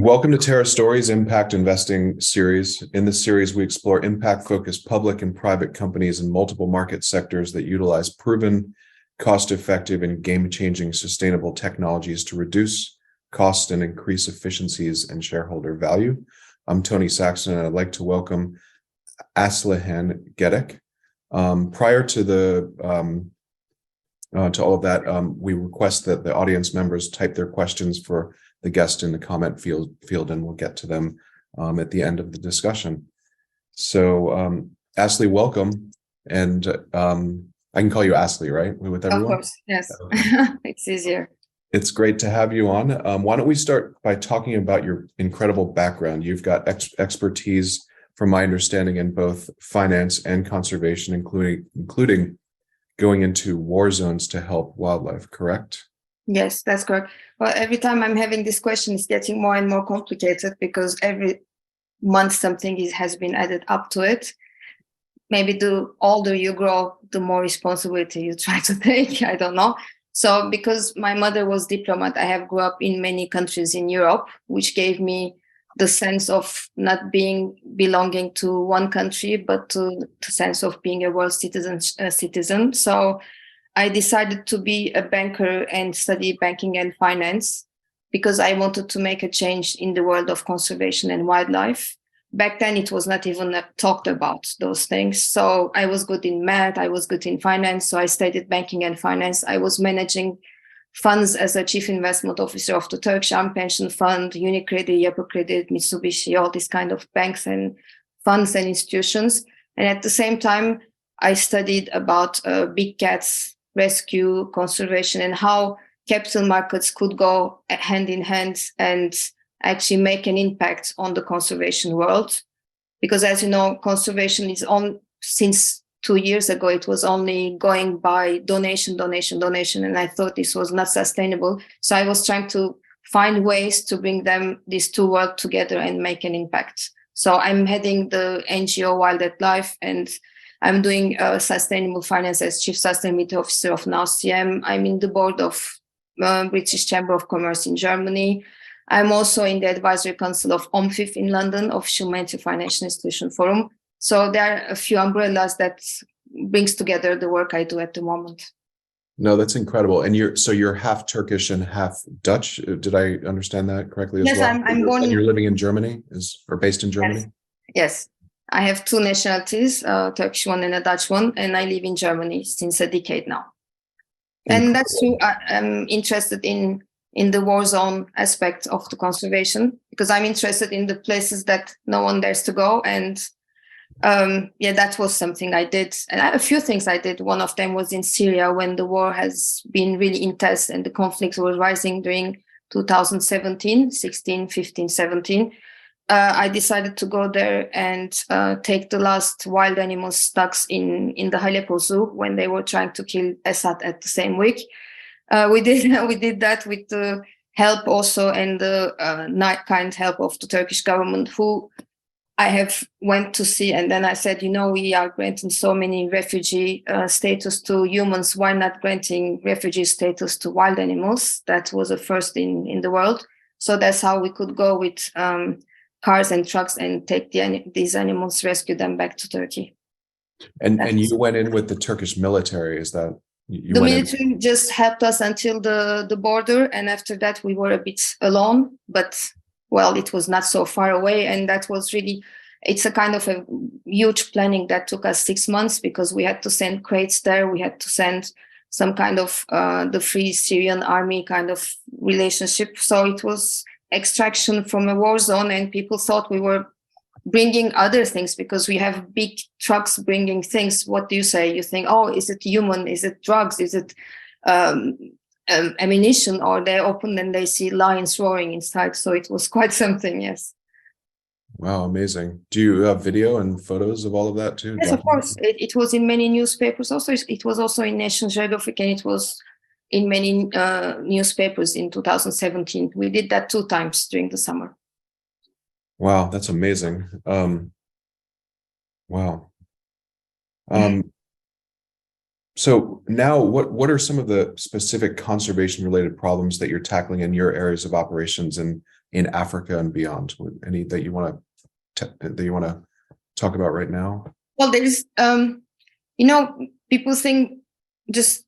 Welcome to Terra Stories Impact Investing series. In this series, we explore impact-focused public and private companies in multiple market sectors that utilize proven, cost-effective, and game-changing sustainable technologies to reduce costs and increase efficiencies and shareholder value. I'm Tony Saxton, and I'd like to welcome Aslihan Gedik. Prior to all of that, we request that the audience members type their questions for the guest in the comment field, and we'll get to them at the end of the discussion. So, Asli, welcome, and I can call you Asli, right? With everyone? Of course, yes. It's easier. It's great to have you on. Why don't we start by talking about your incredible background? You've got expertise, from my understanding, in both finance and conservation, including going into war zones to help wildlife, correct? Yes, that's correct. Well, every time I'm having this question, it's getting more and more complicated because every month something has been added up to it. Maybe the older you grow, the more responsibility you try to take. I don't know. So because my mother was diplomat, I have grew up in many countries in Europe, which gave me the sense of not belonging to one country, but to the sense of being a world citizen. So I decided to be a banker and study banking and finance because I wanted to make a change in the world of conservation and wildlife. Back then, it was not even talked about, those things. So I was good in math, I was good in finance. So I studied banking and finance. I was managing funds as a chief investment officer of the Turkish Army Pension Fund, UniCredit, Yapı Kredi, Mitsubishi, all these kind of banks and funds and institutions. And at the same time, I studied about big cats, rescue, conservation, and how capital markets could go hand in hand and actually make an impact on the conservation world. Because as you know, conservation is on since 2 years ago, it was only going by donation. And I thought this was not sustainable. So I was trying to find ways to bring these two worlds together and make an impact. So I'm heading the NGO Wild at Life, and I'm doing sustainable finance as Chief Sustainability Officer of NACM. I'm in the board of British Chamber of Commerce in Germany. I'm also in the advisory council of OMFIF in London, Official Humanitarian Financial Institution Forum. So there are a few umbrellas that brings together the work I do at the moment. No, that's incredible. And you're half Turkish and half Dutch. Did I understand that correctly as well? Yes, I'm born. And you're living in Germany, or based in Germany? Yes. I have two nationalities, a Turkish one and a Dutch one, and I live in Germany since a decade now. And that's true. I'm interested in the war zone aspect of the conservation because I'm interested in the places that no one dares to go. And that was something I did. And a few things I did. One of them was in Syria when the war has been really intense and the conflicts were rising during 2017, 16, 15, 17. I decided to go there and take the last wild animal stocks in the Aleppo Zoo when they were trying to kill Assad at the same week. We did that with the help also and the kind help of the Turkish government, who I have went to see. And then I said, we are granting so many refugee status to humans. Why not granting refugee status to wild animals? That was a first in the world. So that's how we could go with cars and trucks and take these animals, rescue them back to Turkey. And you went in with the Turkish military, is that? The military just helped us until the border, and after that we were a bit alone, but it was not so far away, and that was really, it's a kind of a huge planning that took us 6 months because we had to send crates there, we had to send some kind of the Free Syrian Army kind of relationship. So it was extraction from a war zone, and people thought we were bringing other things because we have big trucks bringing things. What do you say? You think, is it human? Is it drugs? Is it ammunition? Or they open and they see lions roaring inside. So it was quite something, yes. Wow, amazing. Do you have video and photos of all of that too? Yes, of course. It was in many newspapers. Also, it was also in National Geographic, and it was in many newspapers in 2017. We did that 2 times during the summer. Wow, that's amazing. Wow. So now what are some of the specific conservation related problems that you're tackling in your areas of operations, and in Africa and beyond? Any that you want to talk about right now? Well, there is, people think there's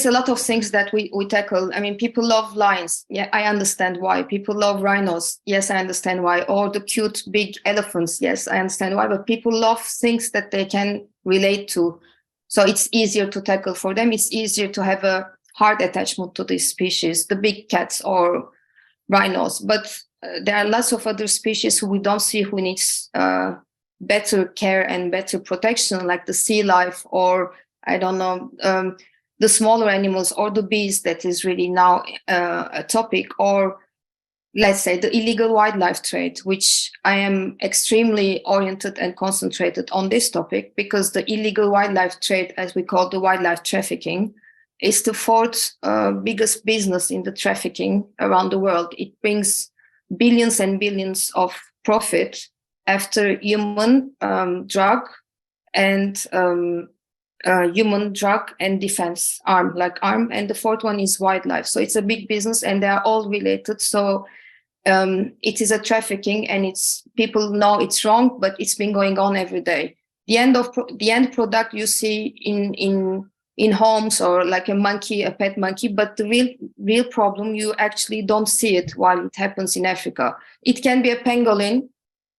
a lot of things that we tackle. People love lions. Yeah, I understand why. People love rhinos. Yes, I understand why. Or the cute big elephants. Yes, I understand why. But people love things that they can relate to. So it's easier to tackle for them. It's easier to have a heart attachment to these species, the big cats or rhinos. But there are lots of other species who we don't see who needs better care and better protection, like the sea life, or I don't know, the smaller animals, or the bees, that is really now a topic, or let's say the illegal wildlife trade, which I am extremely oriented and concentrated on this topic, because the illegal wildlife trade, as we call the wildlife trafficking, is the fourth biggest business in the trafficking around the world. It brings billions and billions of profit after human drug and defense arm, and the fourth one is wildlife. So it's a big business, and they are all related. So it is a trafficking, and people know it's wrong, but it's been going on every day. The end product you see in homes, or like a pet monkey, but the real problem, you actually don't see it while it happens in Africa. It can be a pangolin,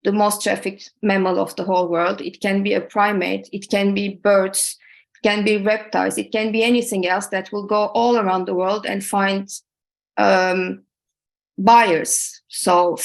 the most trafficked mammal of the whole world. It can be a primate. It can be birds. It can be reptiles. It can be anything else that will go all around the world and find buyers. So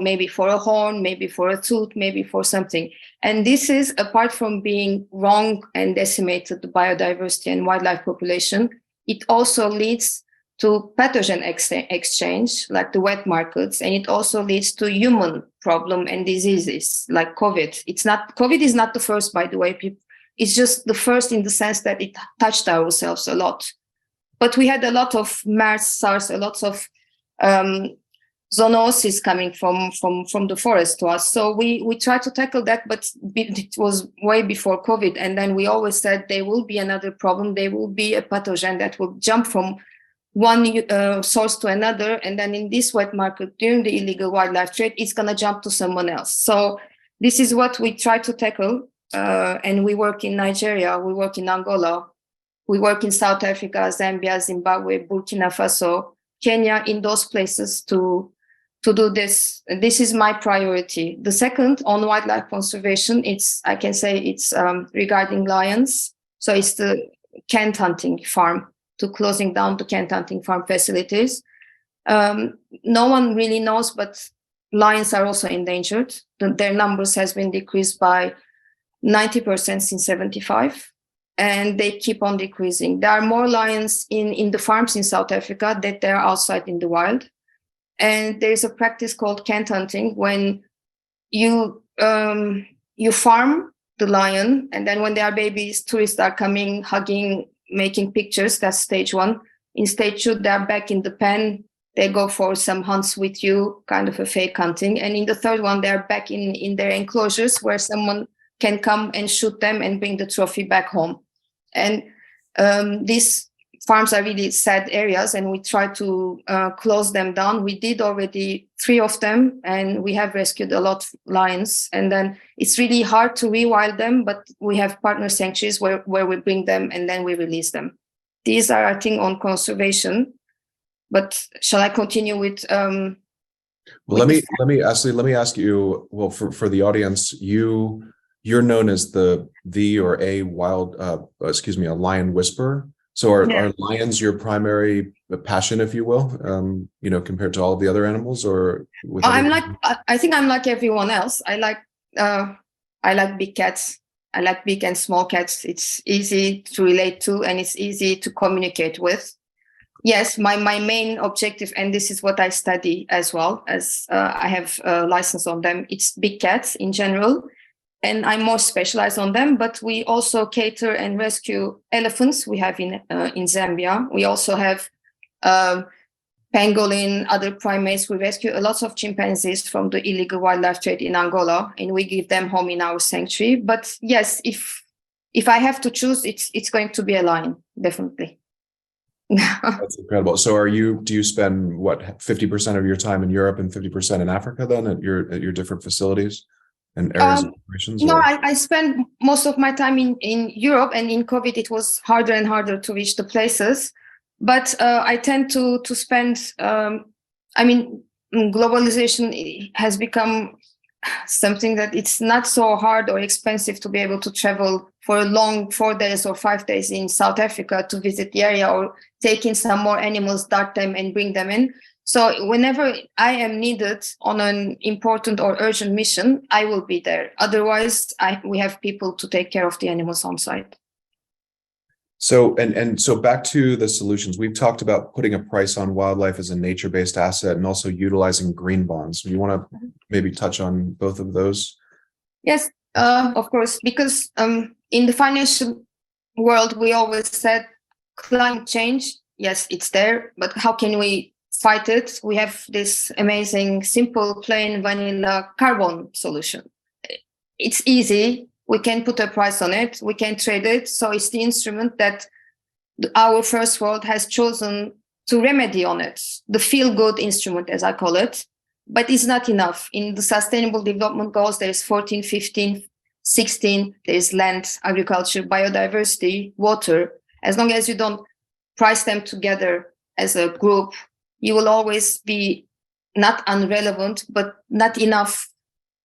maybe for a horn, maybe for a tooth, maybe for something. And this is, apart from being wrong and decimated the biodiversity and wildlife population, it also leads to pathogen exchange, like the wet markets, and it also leads to human problem and diseases like COVID. COVID is not the first, by the way. It's just the first in the sense that it touched ourselves a lot. But we had a lot of MERS, SARS, a lot of zoonosis coming from the forest to us. So we tried to tackle that, but it was way before COVID. And then we always said there will be another problem. There will be a pathogen that will jump from one source to another. And then in this wet market, during the illegal wildlife trade, it's going to jump to someone else. So this is what we try to tackle. And we work in Nigeria, we work in Angola, we work in South Africa, Zambia, Zimbabwe, Burkina Faso, Kenya, in those places to do this. This is my priority. The second, on wildlife conservation, it's regarding lions. So it's the canned hunting farm, to closing down the canned hunting farm facilities. No one really knows, but lions are also endangered. Their numbers has been decreased by 90% since 75, and they keep on decreasing. There are more lions in the farms in South Africa than there are outside in the wild. And there is a practice called canned hunting, when you farm the lion, and then when they are babies, tourists are coming, hugging, making pictures. That's stage one. In stage two, they're back in the pen. They go for some hunts with you, kind of a fake hunting. And in the third one, they're back in their enclosures, where someone can come and shoot them and bring the trophy back home. And these farms are really sad areas, and we try to close them down. We did already 3 of them, and we have rescued a lot of lions. And then it's really hard to rewild them, but we have partner sanctuaries where we bring them and then we release them. These are, I think, on conservation. But shall I continue with? Well, let me ask you. Well, for the audience, you're known as a lion whisperer. So are lions your primary passion, if you will, compared to all of the other animals, or? I think I'm like everyone else. I like big cats. I like big and small cats. It's easy to relate to, and it's easy to communicate with. Yes, my main objective, and this is what I study as well, as I have a license on them, it's big cats in general. And I'm more specialized on them, but we also cater and rescue elephants. We have in Zambia. We also have pangolin, other primates. We rescue a lot of chimpanzees from the illegal wildlife trade in Angola, and we give them home in our sanctuary. But yes, if I have to choose, it's going to be a lion, definitely. That's incredible. So do you spend what, 50% of your time in Europe and 50% in Africa then at your different facilities and areas of operations? No, Or? I spend most of my time in Europe, and in COVID it was harder and harder to reach the places. But I tend to spend. I mean, globalization has become something that it's not so hard or expensive to be able to travel for a long 4 days or 5 days in South Africa to visit the area, or take in some more animals, dart them and bring them in. So whenever I am needed on an important or urgent mission, I will be there. Otherwise, we have people to take care of the animals on site. So so back to the solutions, we've talked about putting a price on wildlife as a nature-based asset and also utilizing green bonds. You want to maybe touch on both of those? Yes, of course, because in the financial world, we always said climate change, yes, it's there, but how can we fight it? We have this amazing, simple, plain vanilla carbon solution. It's easy. We can put a price on it. We can trade it. So it's the instrument that our first world has chosen to remedy on it. The feel-good instrument, as I call it. But it's not enough. In the Sustainable Development Goals, there's 14, 15, 16. There's land, agriculture, biodiversity, water. As long as you don't price them together as a group, you will always be not irrelevant, but not enough,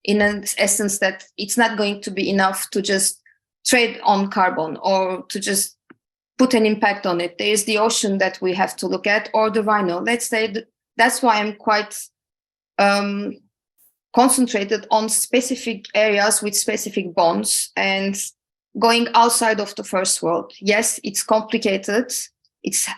in an essence that it's not going to be enough to just trade on carbon or to just put an impact on it. There is the ocean that we have to look at, or the rhino. Let's say that's why I'm quite concentrated on specific areas with specific bonds and going outside of the first world. Yes, it's complicated. It's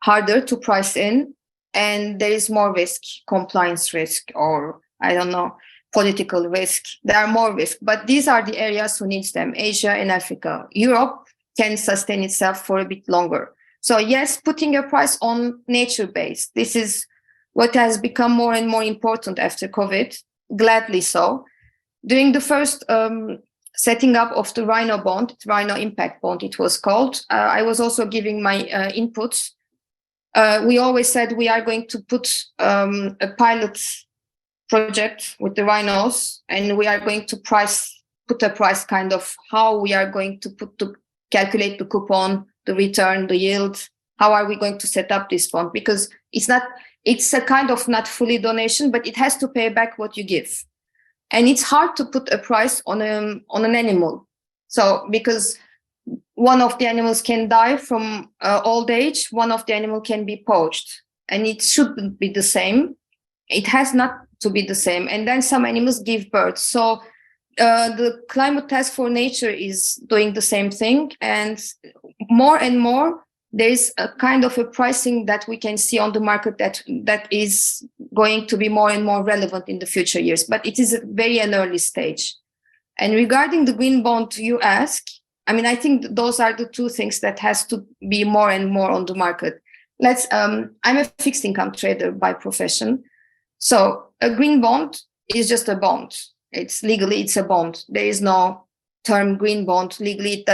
harder to price in, and there is more risk, compliance risk, or I don't know, political risk. There are more risks, but these are the areas who needs them: Asia and Africa. Europe can sustain itself for a bit longer. So yes, putting a price on nature-based. This is what has become more and more important after COVID, gladly so. During the first setting up of the Rhino bond, Rhino Impact Bond it was called, I was also giving my inputs. We always said we are going to put a pilot project with the rhinos, and we are going to put a price kind of how we are going to calculate the coupon, the return, the yield. How are we going to set up this fund? Because it's a kind of not fully donation, but it has to pay back what you give. And it's hard to put a price on an animal. So because one of the animals can die from old age, one of the animal can be poached, and it shouldn't be the same. It has not to be the same. And then some animals give birth. So the Climate Task for Nature is doing the same thing. And more, there is a kind of a pricing that we can see on the market that is going to be more and more relevant in the future years. But it is a very an early stage. And regarding the green bond you ask, I mean, I think those are the two things that has to be more and more on the market. I'm a fixed income trader by profession. So a green bond is just a bond. It's a bond. There is no term green bond. Legally,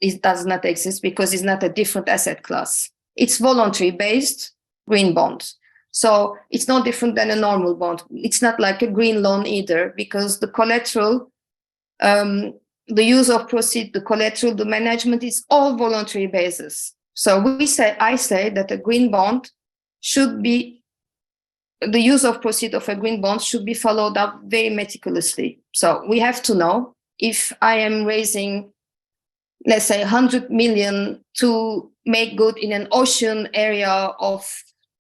it does not exist because it's not a different asset class. It's voluntary based green bond. So it's no different than a normal bond. It's not like a green loan either, because the collateral, the use of proceeds, the collateral, the management is all voluntary basis. So I say that a green bond should be, the use of proceeds of a green bond should be followed up very meticulously. So we have to know if I am raising, let's say, 100 million to make good in an ocean area of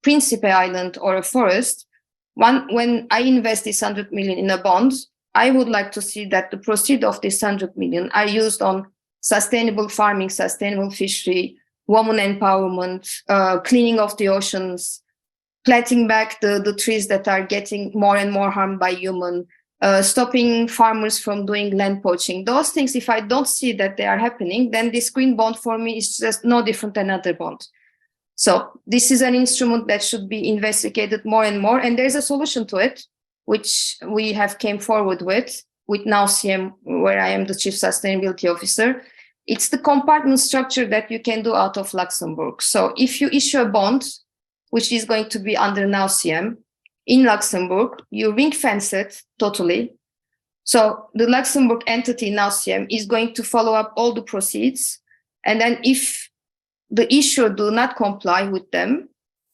Principe Island or a forest. When I invest this 100 million in a bond, I would like to see that the proceeds of this 100 million are used on sustainable farming, sustainable fishery, women empowerment, cleaning of the oceans, planting back the trees that are getting more and more harmed by human, stopping farmers from doing land poaching. Those things, if I don't see that they are happening, then this green bond for me is just no different than other bond. So this is an instrument that should be investigated more and more. And there's a solution to it, which we have came forward with now CM, where I am the Chief Sustainability Officer. It's the compartment structure that you can do out of Luxembourg. So if you issue a bond, which is going to be under NAUCM in Luxembourg, you ring fence it totally. So the Luxembourg entity NAUCM is going to follow up all the proceeds. And then if the issuer do not comply with them,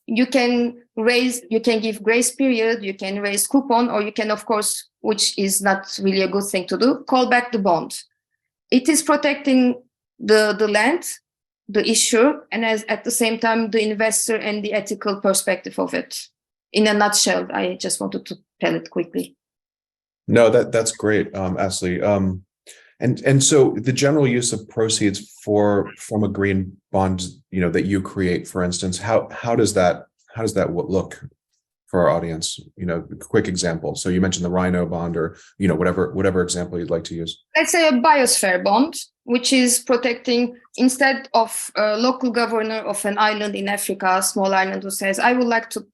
you can give grace period, you can raise coupon, or you can, of course, which is not really a good thing to do, call back the bond. It is protecting the land, the issuer, and at the same time, the investor and the ethical perspective of it. In a nutshell, I just wanted to tell it quickly. No, that's great, Asli. And so the general use of proceeds from a green bond, that you create, for instance, how does that look for our audience? Quick example. So you mentioned the Rhino bond, or whatever example you'd like to use. Let's say a biosphere bond, which is protecting, instead of a local governor of an island in Africa, a small island, who says, I would like to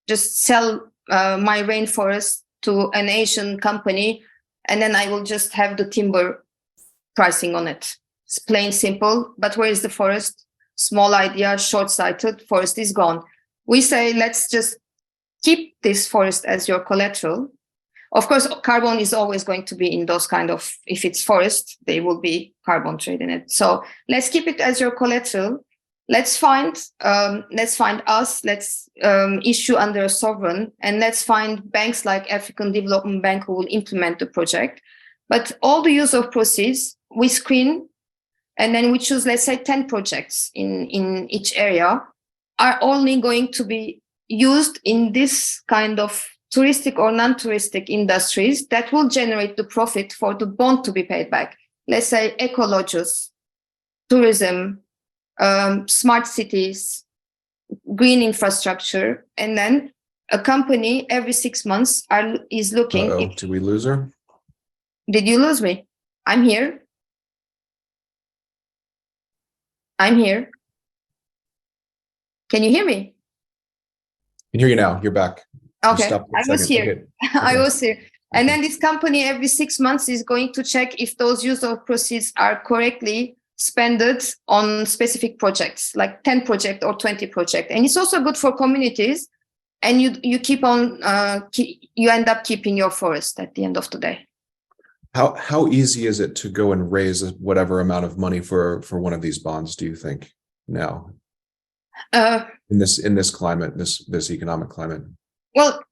just sell my rainforest to an Asian company, and then I will just have the timber pricing on it. It's plain simple, but where is the forest? Small idea, short-sighted, forest is gone. We say, let's just keep this forest as your collateral. Of course, carbon is always going to be in those kind of, if it's forest, there will be carbon trade in it. So let's keep it as your collateral. Let's find us, let's issue under a sovereign, and let's find banks like African Development Bank who will implement the project. But all the use of proceeds, we screen, and then we choose, let's say, 10 projects in each area are only going to be used in this kind of touristic or non-touristic industries that will generate the profit for the bond to be paid back. Let's say ecologists, tourism, smart cities, green infrastructure, and then a company every 6 months is looking. Did we lose her? Did you lose me? I'm here. I'm here. Can you hear me? I can hear you now. You're back. Okay, I was here. Okay. I was here. And then this company every 6 months is going to check if those use of proceeds are correctly spent on specific projects, like 10 project or 20 project. And it's also good for communities. And you keep on, you end up keeping your forest at the end of the day. How easy is it to go and raise whatever amount of money for one of these bonds, do you think, now? In this climate, this economic climate? Well,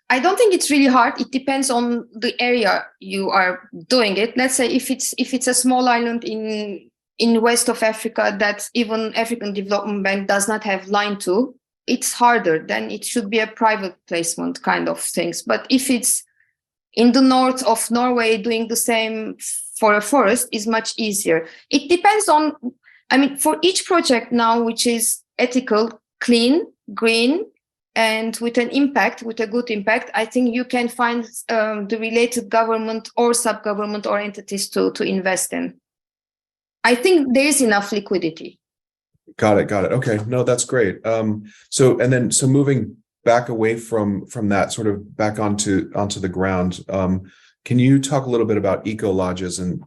I don't think it's really hard. It depends on the area you are doing it. Let's say if it's a small island in west of Africa that even African Development Bank does not have line to, it's harder. Then it should be a private placement kind of things. But if it's in the north of Norway, doing the same for a forest is much easier. It depends on, for each project now, which is ethical, clean, green, and with an impact, with a good impact, I think you can find the related government or sub-government or entities to invest in. I think there is enough liquidity. Got it. Okay, no, that's great. So moving back away from that, sort of back onto the ground, can you talk a little bit about eco lodges and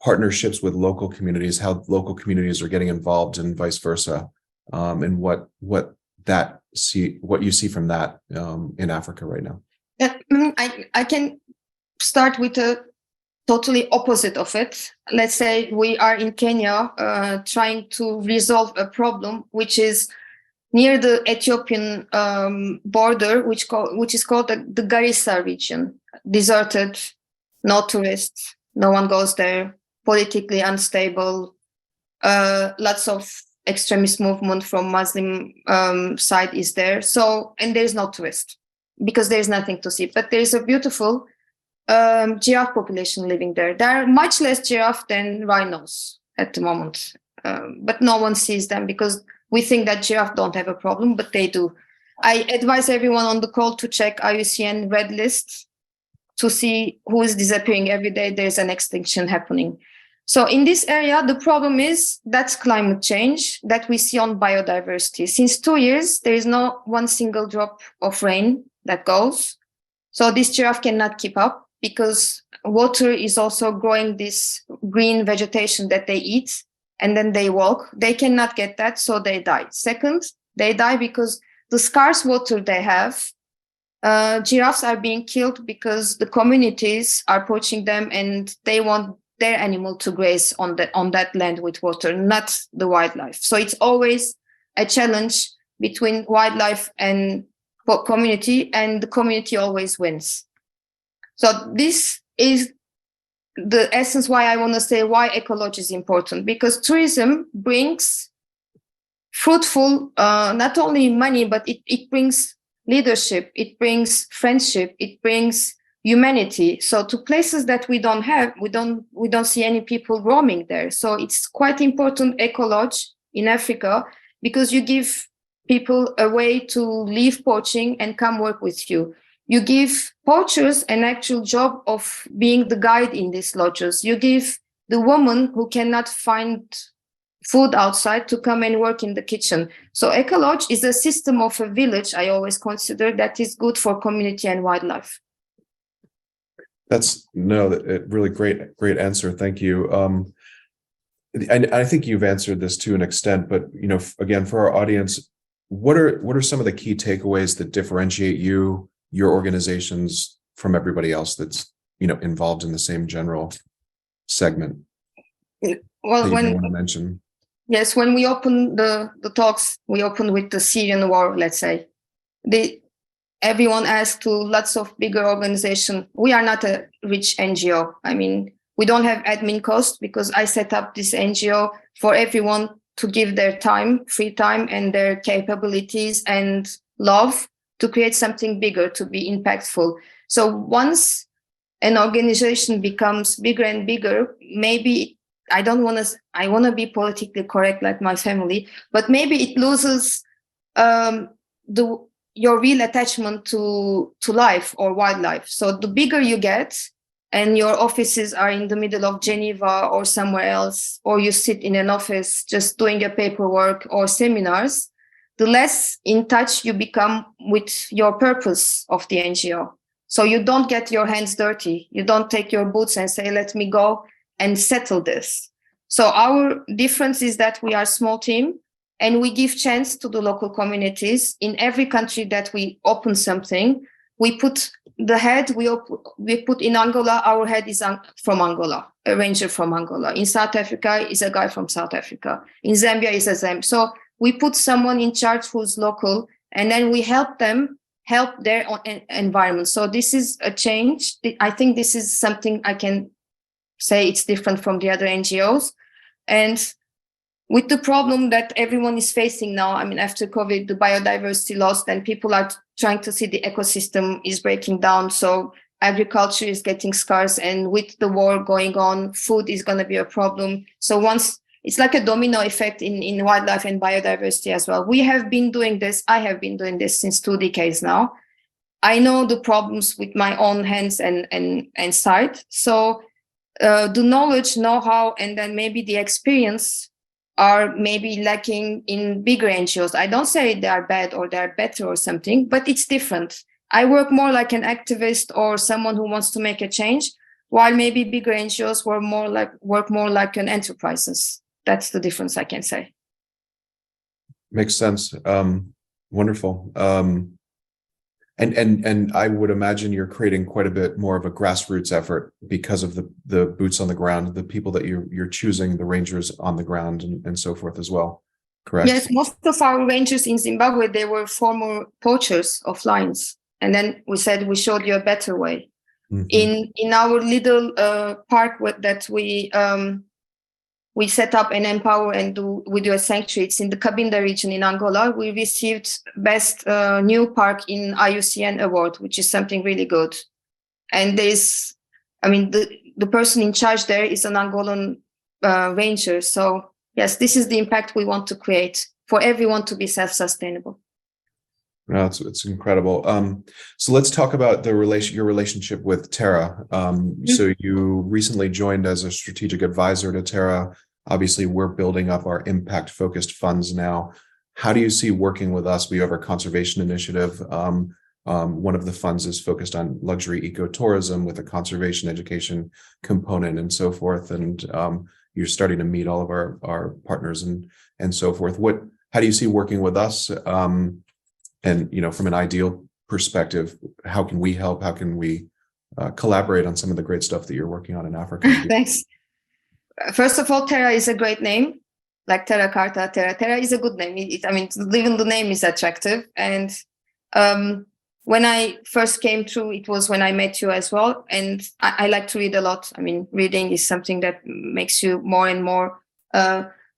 partnerships with local communities, how local communities are getting involved and vice versa, and what you see from that in Africa right now? I can start with a totally opposite of it. Let's say we are in Kenya trying to resolve a problem which is near the Ethiopian border, which is called the Garissa region. Deserted, no tourists, no one goes there, politically unstable, lots of extremist movement from Muslim side is there. So, and there's no tourist because there's nothing to see. But there's a beautiful giraffe population living there. There are much less giraffe than rhinos at the moment, but no one sees them because we think that giraffe don't have a problem, but they do. I advise everyone on the call to check IUCN red list to see who is disappearing every day. There's an extinction happening. So in this area, the problem is that's climate change that we see on biodiversity. Since 2 years, there is no one single drop of rain that goes. So this giraffe cannot keep up because water is also growing this green vegetation that they eat, and then they walk. They cannot get that, so they die. Second, they die because the scarce water they have, giraffes are being killed because the communities are poaching them, and they want their animal to graze on that land with water, not the wildlife. So it's always a challenge between wildlife and community, and the community always wins. So this is the essence why I want to say why ecology is important, because tourism brings fruitful, not only money, but it brings leadership, it brings friendship, it brings humanity. So to places that we don't have, we don't see any people roaming there. So it's quite important ecology in Africa, because you give people a way to leave poaching and come work with you. You give poachers an actual job of being the guide in these lodges. You give the woman who cannot find food outside to come and work in the kitchen. So ecology is a system of a village, I always consider, that is good for community and wildlife. That's really great answer. Thank you. And I think you've answered this to an extent, but again, for our audience, what are some of the key takeaways that differentiate your organizations from everybody else that's involved in the same general segment? Well, when you want to mention. Yes, when we open the talks, we open with the Syrian war, let's say. Everyone asks to lots of bigger organizations. We are not a rich NGO. I mean, we don't have admin costs, because I set up this NGO for everyone to give their time, free time, and their capabilities and love to create something bigger, to be impactful. So once an organization becomes bigger and bigger, maybe I want to be politically correct like my family, but maybe it loses your real attachment to life or wildlife. So the bigger you get, and your offices are in the middle of Geneva or somewhere else, or you sit in an office just doing your paperwork or seminars, the less in touch you become with your purpose of the NGO. So you don't get your hands dirty. You don't take your boots and say, let me go and settle this. So our difference is that we are a small team, and we give chance to the local communities. In every country that we open something, we put the head, we put in Angola, our head is from Angola, a ranger from Angola. In South Africa is a guy from South Africa. In Zambia is a Zambian. So we put someone in charge who's local, and then we help them help their own environment. So this is a change. I think this is something I can say it's different from the other NGOs. And with the problem that everyone is facing now, I mean, after COVID, the biodiversity loss, and people are trying to see the ecosystem is breaking down. So agriculture is getting scarce, and with the war going on, food is going to be a problem. So once it's like a domino effect in wildlife and biodiversity as well. We have been doing this. I have been doing this since 2 decades now. I know the problems with my own hands and sight. So the knowledge, know-how, and then maybe the experience are maybe lacking in bigger NGOs. I don't say they are bad or they are better or something, but it's different. I work more like an activist or someone who wants to make a change, while maybe bigger NGOs work more like an enterprises. That's the difference I can say. Makes sense. Wonderful. And I would imagine you're creating quite a bit more of a grassroots effort because of the boots on the ground, the people that you're choosing, the rangers on the ground, and so forth as well. Correct? Yes, most of our rangers in Zimbabwe, they were former poachers of lions. And then we said we showed you a better way. Mm-hmm. In our little park that we set up and empower and we do a sanctuary. It's in the Cabinda region in Angola. We received best new park in IUCN award, which is something really good. And the person in charge there is an Angolan ranger. So yes, this is the impact we want to create for everyone to be self-sustainable. No, it's incredible. So let's talk about your relationship with Terra. So you recently joined as a strategic advisor to Terra. Obviously, we're building up our impact-focused funds now. How do you see working with us? We have our conservation initiative. One of the funds is focused on luxury ecotourism with a conservation education component and so forth. And you're starting to meet all of our partners and so forth. How do you see working with us? And from an ideal perspective, how can we help? How can we collaborate on some of the great stuff that you're working on in Africa? Thanks. First of all, Terra is a great name, like Terra Carta. Terra is a good name. Even the name is attractive. And when I first came through, it was when I met you as well. And I like to read a lot. Reading is something that makes you more and more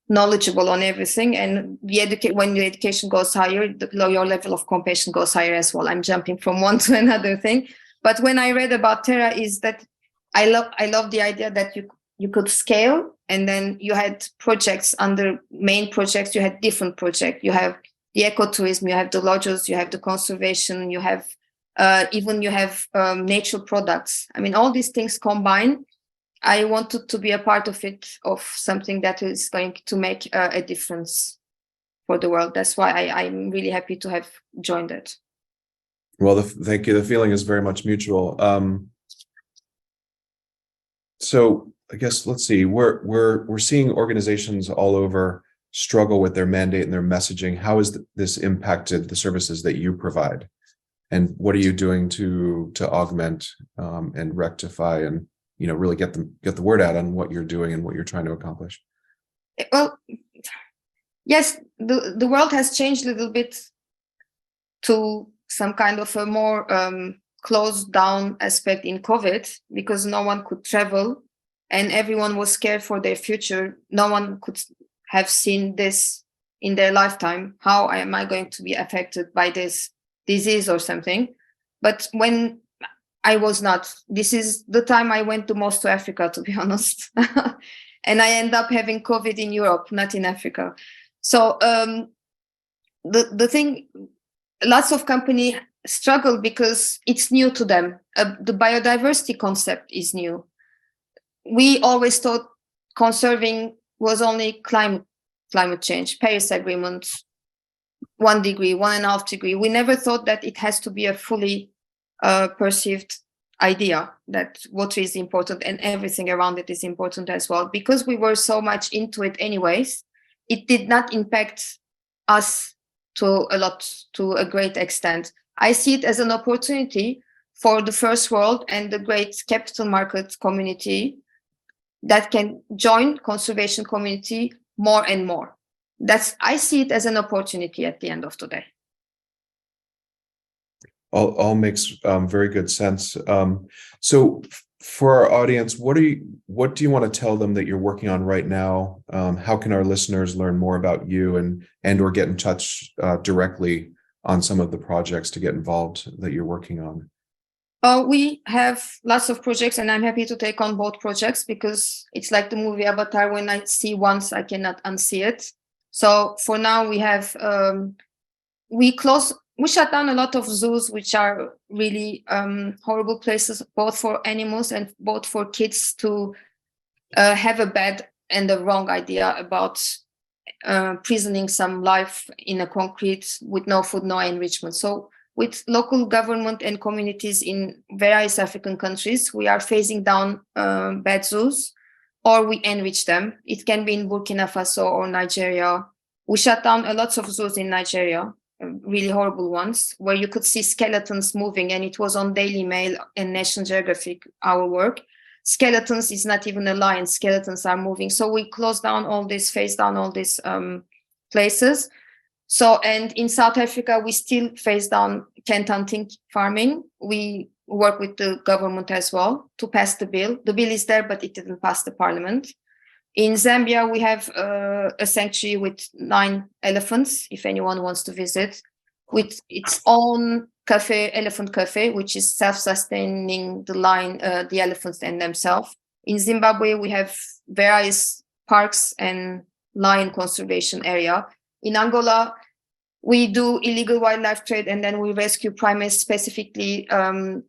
knowledgeable on everything. And when your education goes higher, your level of compassion goes higher as well. I'm jumping from one to another thing. But when I read about Terra, is that I love the idea that you could scale, and then you had projects under main projects. You had different projects. You have the ecotourism, you have the lodges, you have the conservation, you have nature products. All these things combined. I wanted to be a part of it, of something that is going to make a difference for the world. That's why I'm really happy to have joined it. Well, thank you. The feeling is very much mutual. So I guess let's see. We're seeing organizations all over struggle with their mandate and their messaging. How has this impacted the services that you provide, and what are you doing to augment and rectify and really get the word out on what you're doing and what you're trying to accomplish? Well, yes, the world has changed a little bit to some kind of a more closed down aspect in COVID, because no one could travel and everyone was scared for their future. No one could have seen this in their lifetime. How am I going to be affected by this disease or something? But when I was not, this is the time I went the most to Africa, to be honest. And I end up having COVID in Europe, not in Africa. So the thing, lots of companies struggle because it's new to them. The biodiversity concept is new. We always thought conserving was only climate change, Paris Agreement, 1 degree, 1.5 degree. We never thought that it has to be a fully perceived idea, that water is important and everything around it is important as well. Because we were so much into it anyways, it did not impact us to a great extent. I see it as an opportunity for the first world and the great capital market community that can join conservation community more and more. I see it as an opportunity at the end of the day. All makes very good sense. So for our audience, what do you want to tell them that you're working on right now? How can our listeners learn more about you and or get in touch directly on some of the projects to get involved that you're working on? We have lots of projects, and I'm happy to take on both projects, because it's like the movie Avatar. When I see once, I cannot unsee it. So for now, we have we shut down a lot of zoos, which are really horrible places, both for animals and both for kids to have a bad and a wrong idea about prisoning some life in a concrete with no food, no enrichment. So with local government and communities in various African countries, we are phasing down bad zoos, or we enrich them. It can be in Burkina Faso or Nigeria. We shut down a lot of zoos in Nigeria, really horrible ones, where you could see skeletons moving, and it was on Daily Mail and National Geographic, our work. Skeletons is not even a lion, skeletons are moving. So we closed down all this, phased down all these places. So, and in South Africa, we still phase down tent hunting farming. We work with the government as well to pass the bill. The bill is there, but it didn't pass the parliament. In Zambia, we have a sanctuary with 9 elephants, if anyone wants to visit, with its own cafe, elephant cafe, which is self-sustaining the elephants and themselves. In Zimbabwe, we have various parks and lion conservation area. In Angola, we do illegal wildlife trade, and then we rescue primates, specifically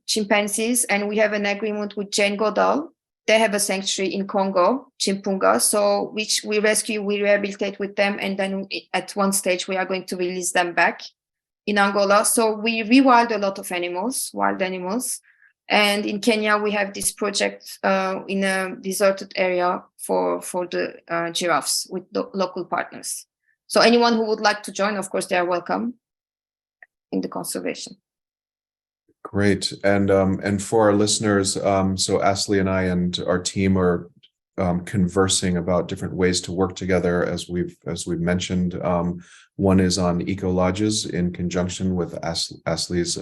chimpanzees. And we have an agreement with Jane Goodall. They have a sanctuary in Congo, Chimpunga, so which we rescue, we rehabilitate with them, and then at one stage we are going to release them back. in Angola. So we rewild a lot of animals, wild animals. And in Kenya, we have this project in a deserted area for the giraffes with the local partners. So anyone who would like to join, of course, they are welcome in the conservation. Great. And for our listeners, so Asli and I and our team are conversing about different ways to work together, as we've mentioned. One is on eco lodges in conjunction with Asli's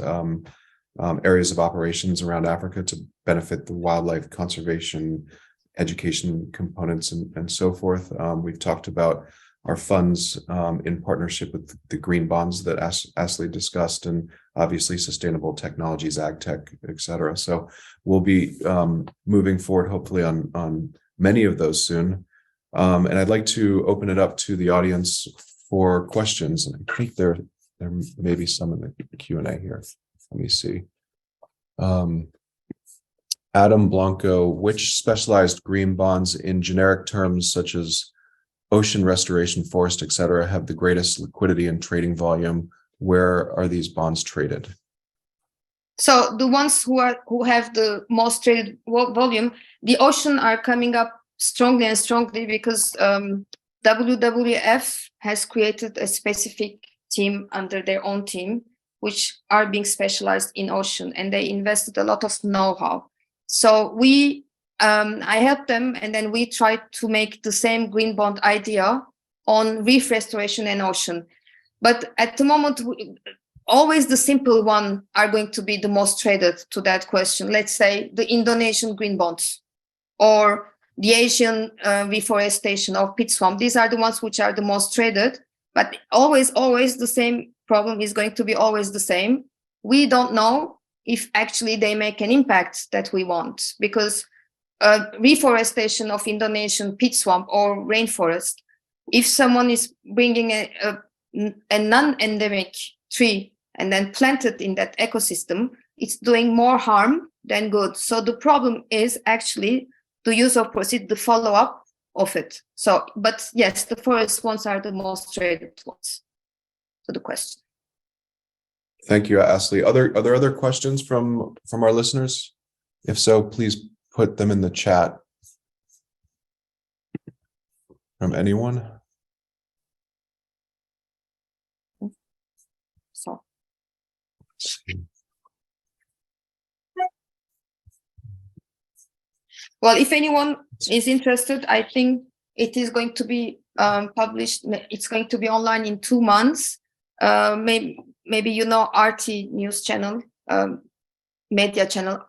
areas of operations around Africa to benefit the wildlife conservation, education components, and so forth. We've talked about our funds in partnership with the green bonds that Asli discussed, and obviously sustainable technologies, ag tech, et cetera. So we'll be moving forward, hopefully, on many of those soon. And I'd like to open it up to the audience for questions. And I think there may be some in the Q&A here. Let me see. Adam Blanco, which specialized green bonds in generic terms such as ocean restoration, forest, et cetera, have the greatest liquidity and trading volume? Where are these bonds traded? So the ones who have the most traded volume, the ocean are coming up strongly and strongly because WWF has created a specific team under their own team, which are being specialized in ocean, and they invested a lot of know-how. So I helped them, and then we tried to make the same green bond idea on reef restoration and ocean. But at the moment, always the simple one are going to be the most traded to that question. Let's say the Indonesian green bonds or the Asian reforestation or pit swamp. These are the ones which are the most traded, but always the same problem is going to be always the same. We don't know if actually they make an impact that we want, because reforestation of Indonesian pit swamp or rainforest, if someone is bringing a non-endemic tree and then planted in that ecosystem, it's doing more harm than good. So the problem is actually the use of proceeds, the follow-up of it. So, but yes, the forest ones are the most traded ones. To the question. Thank you, Asli. Are there other questions from our listeners? If so, please put them in the chat. From anyone? So. Well, if anyone is interested, I think it is going to be published. It's going to be online in 2 months. Maybe you know RT News Channel, media channel,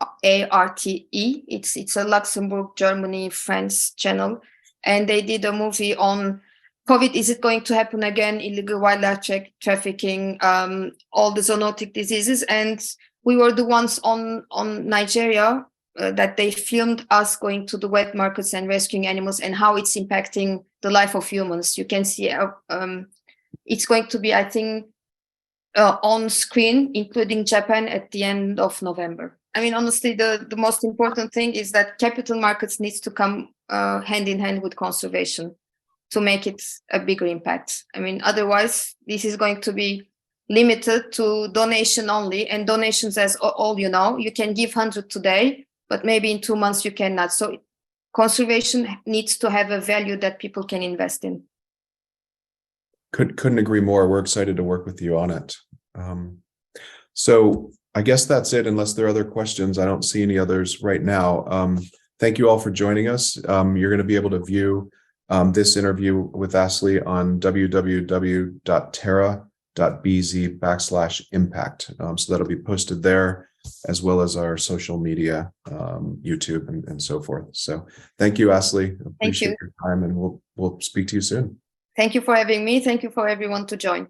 ARTE. It's a Luxembourg, Germany, France channel, and they did a movie on COVID. Is it going to happen again? Illegal wildlife trafficking, all the zoonotic diseases, and we were the ones on Nigeria that they filmed us going to the wet markets and rescuing animals and how it's impacting the life of humans. You can see it's going to be, I think, on screen, including Japan, at the end of November. I mean, honestly, the most important thing is that capital markets needs to come hand in hand with conservation to make it a bigger impact. I mean, otherwise, this is going to be limited to donation only, and donations, as all you know, you can give 100 today, but maybe in 2 months you cannot. So conservation needs to have a value that people can invest in. Couldn't agree more. We're excited to work with you on it. So I guess that's it, unless there are other questions. I don't see any others right now. Thank you all for joining us. You're going to be able to view this interview with Asli on www.terra.bz/impact. So that'll be posted there, as well as our social media, YouTube and so forth. So thank you, Asli. Appreciate your time, and we'll speak to you soon. Thank you for having me. Thank you for everyone to join.